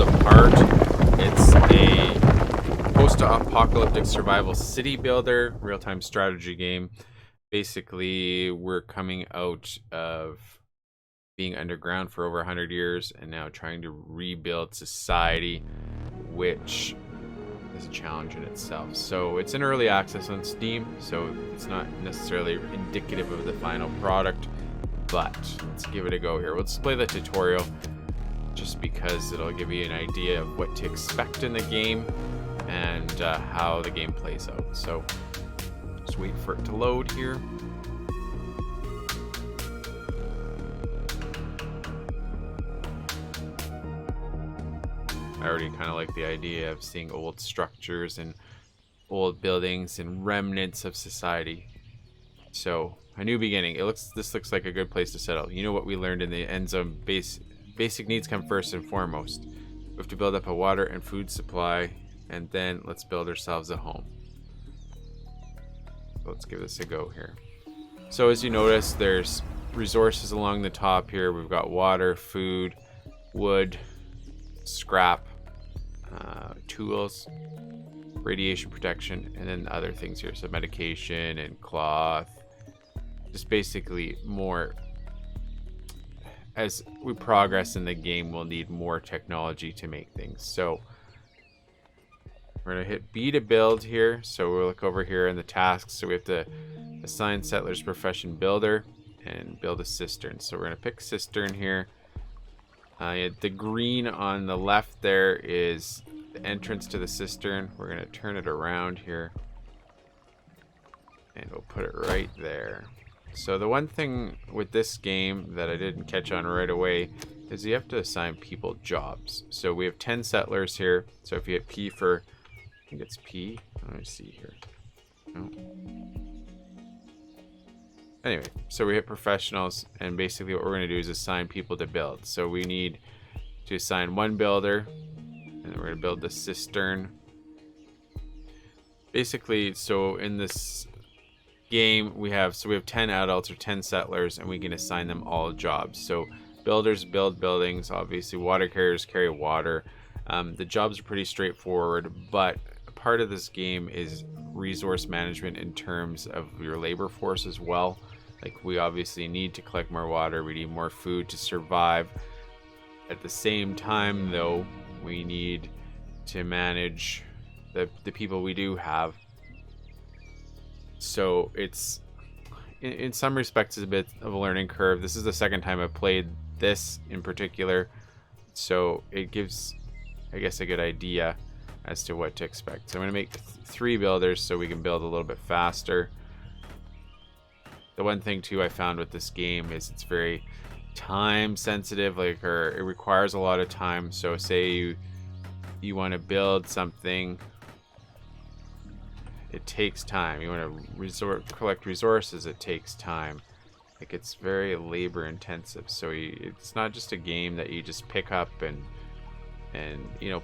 Apart. It's a post-apocalyptic survival city builder, real-time strategy game. Basically, we're coming out of being underground for over 100 years and now trying to rebuild society, which is a challenge in itself. So it's in early access on Steam, so it's not necessarily indicative of the final product, but let's give it a go here. Let's play the tutorial just because it'll give you an idea of what to expect in the game and how the game plays out. So just wait for it to load here. I already kind of like the idea of seeing old structures and old buildings and remnants of society. So a new beginning. This looks like a good place to settle. You know what we learned in the Endzone basic needs come first and foremost. We have to build up a water and food supply, and then let's build ourselves a home. So let's give this a go here. So as you notice, there's resources along the top here. We've got water, food, wood, scrap, tools, radiation protection, and then other things here. So medication and cloth. Just basically more. As we progress in the game, we'll need more technology to make things. So we're going to hit B to build here. So we'll look over here in the tasks. So we have to assign settlers profession builder and build a cistern. So we're going to pick cistern here. The green on the left there is the entrance to the cistern. We're going to turn it around here and we'll put it right there. So the one thing with this game that I didn't catch on right away is you have to assign people jobs. So we have 10 settlers here. So if you hit P for, I think it's P. Let me see here. No. Anyway, so we hit professionals, and basically what we're going to do is assign people to build. So we need to assign one builder, and then we're going to build the cistern. Basically, so in this game we have 10 adults or 10 settlers, and we can assign them all jobs. So builders build buildings, obviously water carriers carry water. The jobs are pretty straightforward, but part of this game is resource management in terms of your labor force as well. Like, we obviously need to collect more water, we need more food to survive. At the same time though, we need to manage the people we do have. So it's in some respects it's a bit of a learning curve. This is the second time I've played this in particular, so it gives, I guess, a good idea as to what to expect. So I'm going to make 3 builders so we can build a little bit faster. The one thing too I found with this game is it's very time sensitive, like, or it requires a lot of time. So say you want to build something, it takes time. You want to collect resources, it takes time. Like, it's very labor intensive. So it's not just a game that you just pick up and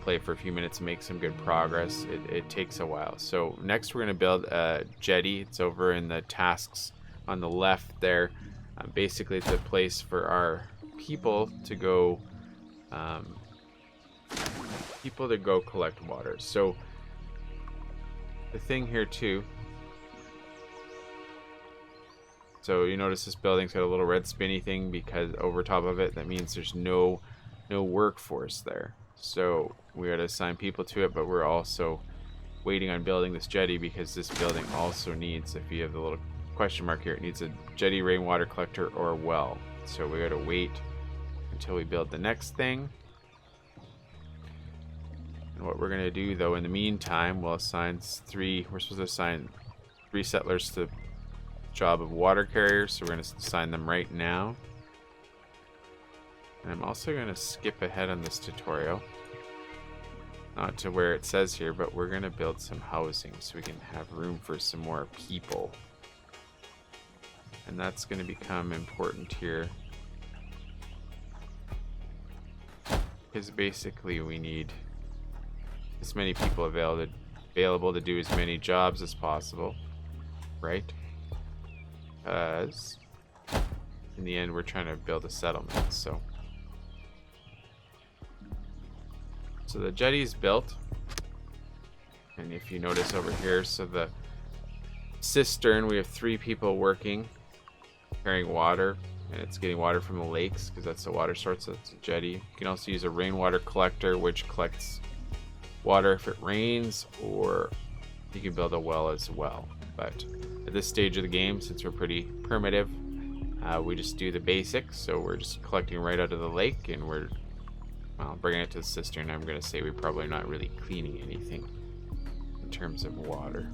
play for a few minutes and make some good progress. It takes a while. So next we're going to build a jetty. It's over in the tasks on the left there. Basically it's a place for our people to go collect water. So the thing here too, so you notice this building's got a little red spinny thing because over top of it, that means there's no workforce there. So we got to assign people to it, but we're also waiting on building this jetty because this building also needs, if you have the little question mark here, it needs a jetty, rainwater collector, or a well. So we got to wait until we build the next thing. And what we're going to do though in the meantime, we're supposed to assign 3 settlers to the job of water carriers, so we're going to assign them right now. And I'm also going to skip ahead on this tutorial, not to where it says here, but we're going to build some housing so we can have room for some more people. And that's going to become important here, because basically we need as many people available to do as many jobs as possible, right? Because in the end we're trying to build a settlement. So So the jetty's built. And if you notice over here, so the cistern, we have 3 people working, carrying water, and it's getting water from the lakes because that's the water source. So it's a jetty. You can also use a rainwater collector, which collects water if it rains, or you can build a well as well. But at this stage of the game, since we're pretty primitive, we just do the basics. So we're just collecting right out of the lake, and we're bringing it to the cistern. I'm going to say we're probably not really cleaning anything in terms of water.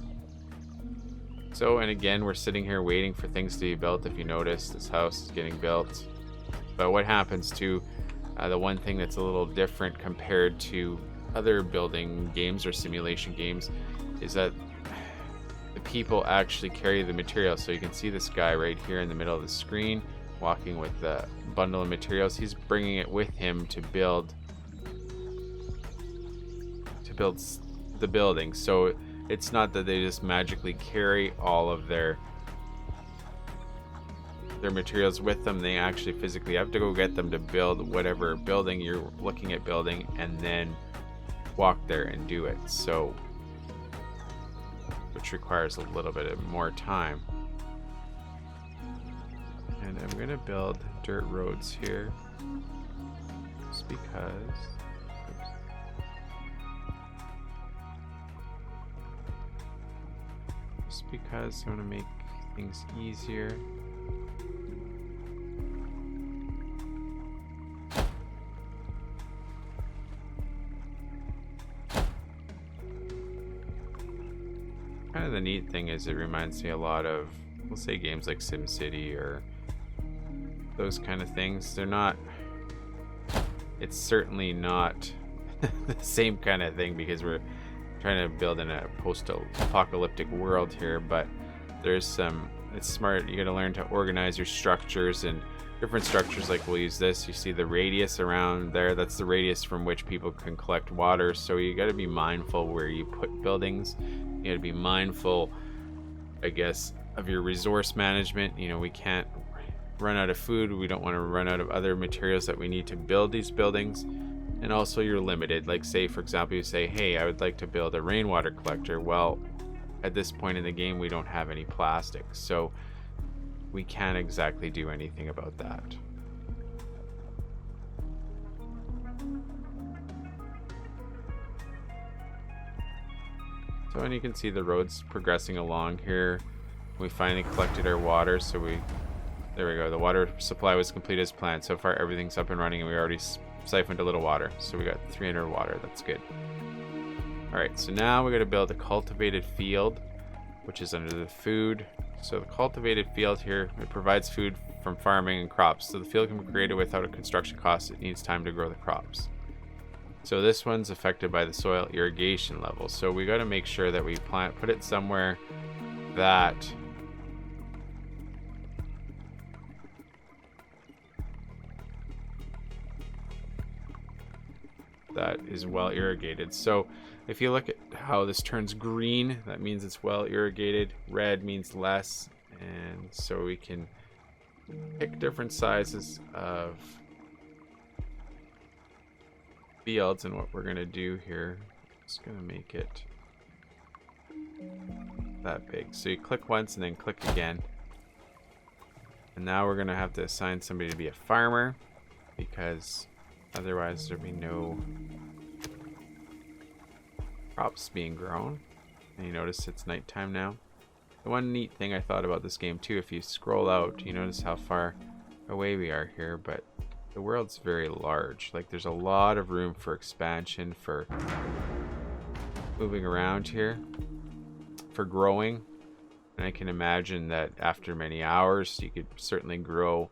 So, and again, we're sitting here waiting for things to be built. If you notice, this house is getting built. But what happens to the one thing that's a little different compared to other building games or simulation games is that the people actually carry the material. So you can see this guy right here in the middle of the screen walking with the bundle of materials. He's bringing it with him to build the building. So it's not that they just magically carry all of their materials with them. They actually physically have to go get them to build whatever building you're looking at building, and then walk there and do it. So, which requires a little bit of more time. And I'm gonna build dirt roads here, just because. Because I want to make things easier. Kind of the neat thing is it reminds me a lot of, we'll say, games like SimCity or those kind of things. They're not, it's certainly not the same kind of thing because we're trying to build in a post-apocalyptic world here, but there's some, it's smart. You got to learn to organize your structures, and different structures, like we'll use this. You see the radius around there, that's the radius from which people can collect water. So you got to be mindful where you put buildings. You got to be mindful, I guess, of your resource management. You know, we can't run out of food. We don't want to run out of other materials that we need to build these buildings. And also you're limited. Like, say for example, you say, hey, I would like to build a rainwater collector. Well, at this point in the game, we don't have any plastic, so we can't exactly do anything about that. So, and you can see the roads progressing along here. We finally collected our water, so there we go. The water supply was complete as planned. So far everything's up and running, and we already siphoned a little water, so we got 300 water. That's good. All right, so now we're going to build a cultivated field, which is under the food. So the cultivated field here, it provides food from farming and crops. So the field can be created without a construction cost. It needs time to grow the crops. So this one's affected by the soil irrigation level. So we got to make sure that we put it somewhere that is well irrigated. So if you look at how this turns green, that means it's well irrigated. Red means less. And so we can pick different sizes of fields. And what we're going to do here, just going to make it that big. So you click once and then click again. And now we're going to have to assign somebody to be a farmer, because otherwise there'd be no crops being grown. And you notice it's nighttime now. The one neat thing I thought about this game too, if you scroll out, you notice how far away we are here, but the world's very large. Like, there's a lot of room for expansion, for moving around here, for growing. And I can imagine that after many hours you could certainly grow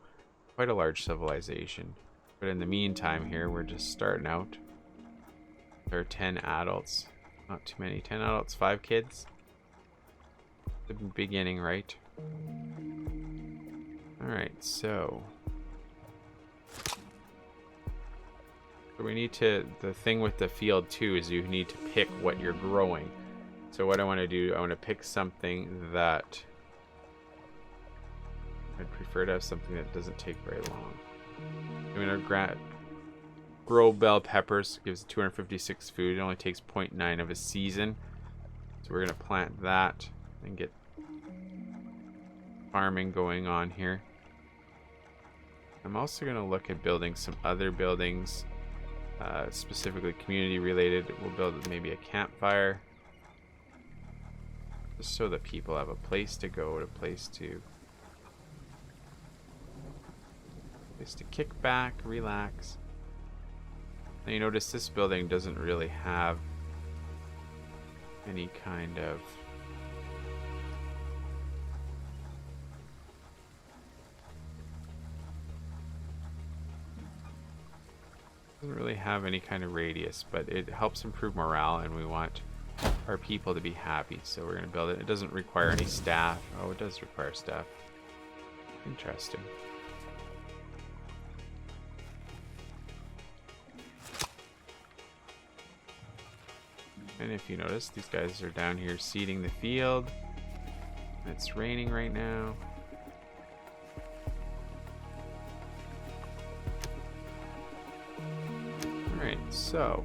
quite a large civilization. But in the meantime here, we're just starting out. There are 10 adults. Not too many. 10 adults, 5 kids. The beginning, right? Alright, so we need to, the thing with the field too is you need to pick what you're growing. So what I want to do, I want to pick something that, I'd prefer to have something that doesn't take very long. I'm going to Grow bell peppers, gives 256 food. It only takes 0.9 of a season. So we're going to plant that and get farming going on here. I'm also going to look at building some other buildings, specifically community related. We'll build maybe a campfire, just so that people have a place to go, a place to kick back, relax. Now you notice this building doesn't really have any kind of radius, but it helps improve morale, and we want our people to be happy, so we're going to build it. It doesn't require any staff. Oh, it does require staff. Interesting. And if you notice, these guys are down here seeding the field. It's raining right now. Alright, so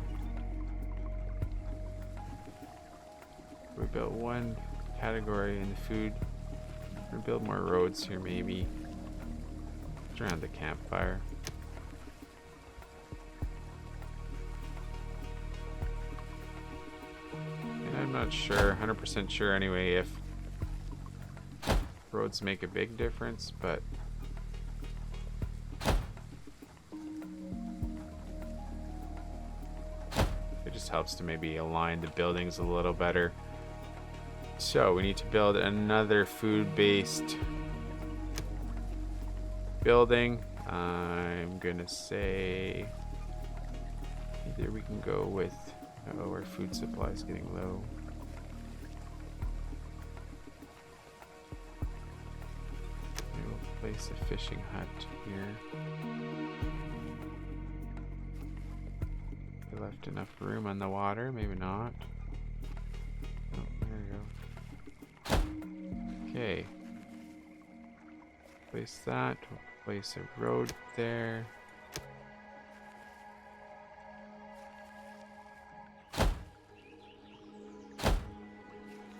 we built one category in the food. We're gonna build more roads here, maybe around the campfire. I'm not sure, 100% sure anyway, if roads make a big difference, but it just helps to maybe align the buildings a little better. So we need to build another food-based building. I'm gonna say either we can go with, oh, our food supply is getting low. Maybe we'll place a fishing hut here. We left enough room on the water, maybe not. Oh, there we go. Okay. Place that. We'll place a road there.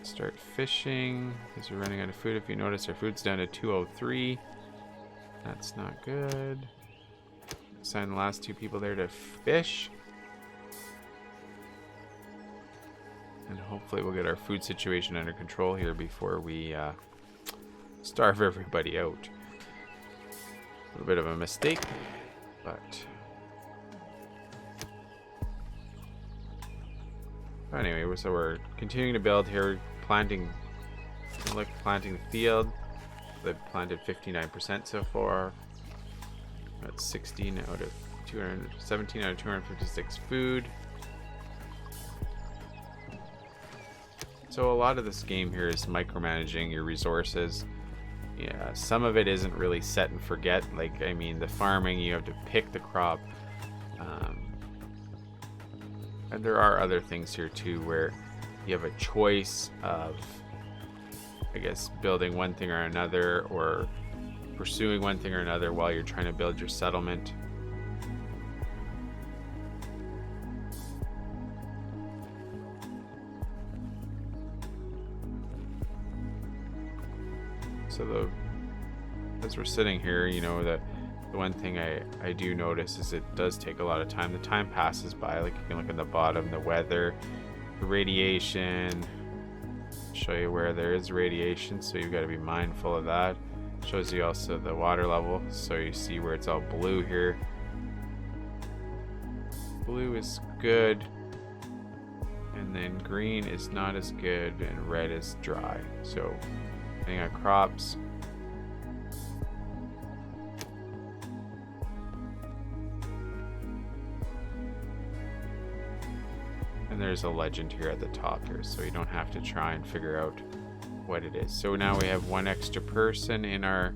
Start fishing because we're running out of food. If you notice, our food's down to 203. That's not good. Assign the last two people there to fish. And hopefully we'll get our food situation under control here before we starve everybody out. A little bit of a mistake, but anyway, so we're continuing to build here, planting the field. They've planted 59% so far. That's 16 out of 217 out of 256 food. So a lot of this game here is micromanaging your resources. Yeah, some of it isn't really set and forget. Like, I mean, the farming, you have to pick the crop. And there are other things here too where you have a choice of, I guess, building one thing or another, or pursuing one thing or another while you're trying to build your settlement. So as we're sitting here, you know, the one thing I do notice is it does take a lot of time. The time passes by. Like, you can look at the bottom, the weather, the radiation. Show you where there is radiation, so you've got to be mindful of that. Shows you also the water level, so you see where it's all blue here. Blue is good, and then green is not as good, and red is dry. So depending on crops, and there's a legend here at the top here, so you don't have to try and figure out what it is. So now we have one extra person in our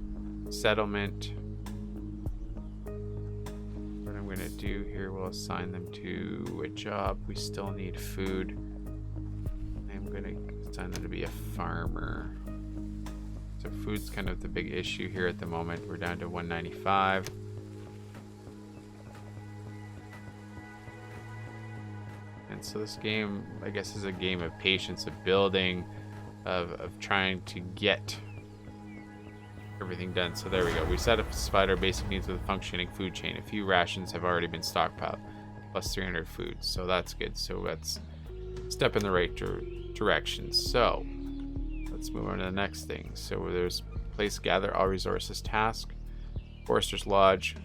settlement. What I'm going to do here, we'll assign them to a job. We still need food. I'm going to assign them to be a farmer. So food's kind of the big issue here at the moment. We're down to 195. done. So this game, I guess, is a game of patience, of building, of trying to get everything done. So there we go. We satisfied our basic needs with a functioning food chain. A few rations have already been stockpiled, plus 300 food. So that's good. So that's a step in the right direction. So let's move on to the next thing. So there's place gather all resources task, Forester's Lodge,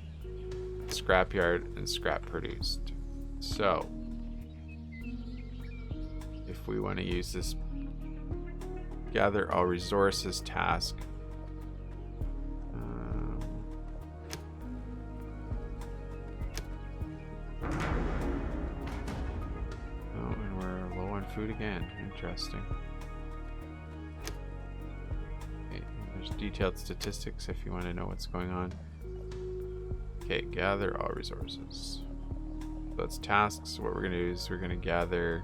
scrapyard, and scrap produced. So if we want to use this gather all resources task, and we're low on food again. Interesting. Okay, there's detailed statistics if you want to know what's going on. Okay, gather all resources. So that's tasks. What we're going to do is we're going to gather.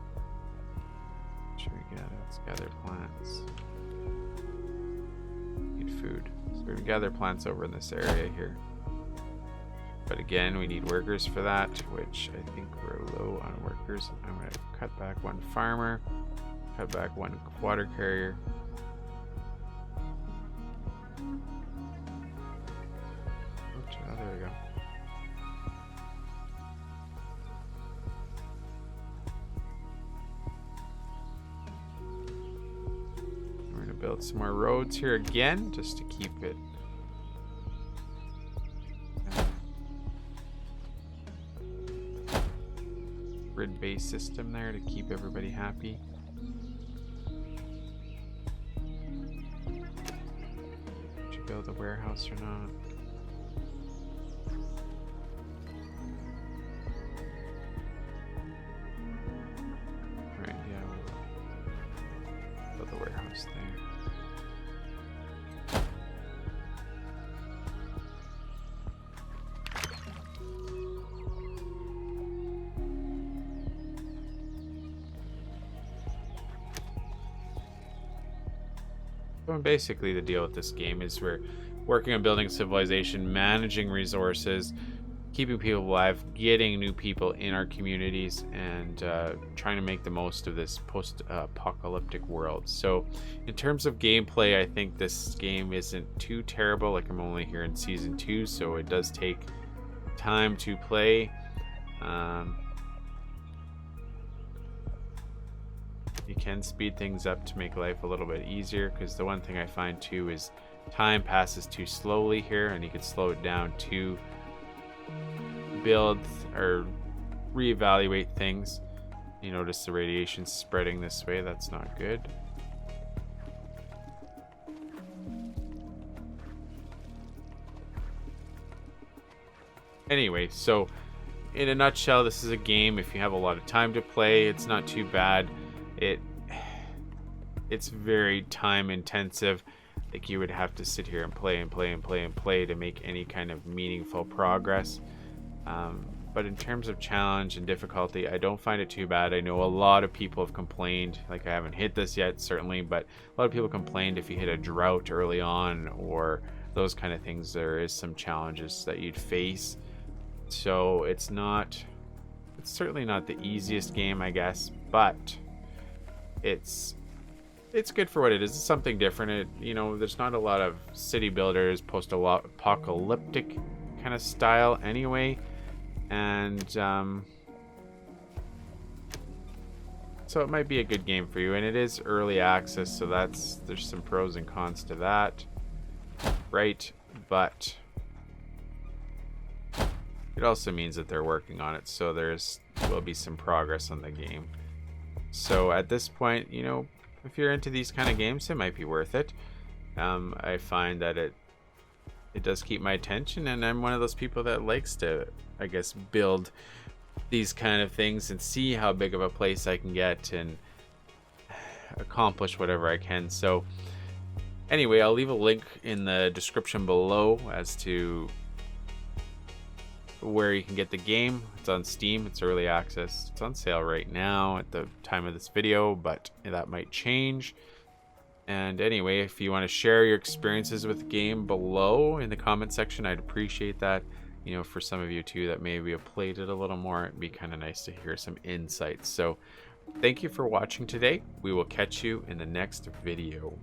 Let's gather plants. Need food. So we're going to gather plants over in this area here. But again, we need workers for that, which I think we're low on workers. I'm going to cut back one farmer, cut back one water carrier. Oh, there we go. We're going to build some more roads here again, just to keep it grid-based system there to keep everybody happy. Should you build a warehouse or not? Right, yeah, we'll build the warehouse there. Basically, the deal with this game is we're working on building civilization, managing resources, keeping people alive, getting new people in our communities, and trying to make the most of this post-apocalyptic world. So in terms of gameplay, I think this game isn't too terrible. Like, I'm only here in season 2, so it does take time to play. You can speed things up to make life a little bit easier, because the one thing I find too is time passes too slowly here, and you can slow it down to build or reevaluate things. You notice the radiation spreading this way. That's not good. Anyway, so in a nutshell, this is a game. If you have a lot of time to play, it's not too bad. It's very time intensive. Like, you would have to sit here and play and play and play and play to make any kind of meaningful progress. But in terms of challenge and difficulty, I don't find it too bad. I know a lot of people have complained, like, I haven't hit this yet, certainly, but a lot of people complained if you hit a drought early on or those kind of things, there is some challenges that you'd face. So it's certainly not the easiest game, I guess, but it's good for what it is. It's something different. There's not a lot of city builders, post-apocalyptic kind of style anyway, and so it might be a good game for you. And it is early access, so there's some pros and cons to that, right? But it also means that they're working on it, so will be some progress on the game. So at this point, if you're into these kind of games, it might be worth it. I find that it does keep my attention, and I'm one of those people that likes to, I guess, build these kind of things and see how big of a place I can get and accomplish whatever I can. So anyway, I'll leave a link in the description below as to where you can get the game. It's on Steam. It's early access. It's on sale right now at the time of this video, but that might change. And anyway, if you want to share your experiences with the game below in the comment section, I'd appreciate that. you know, for some of you too that maybe have played it a little more, it'd be kind of nice to hear some insights. So thank you for watching today. We will catch you in the next video.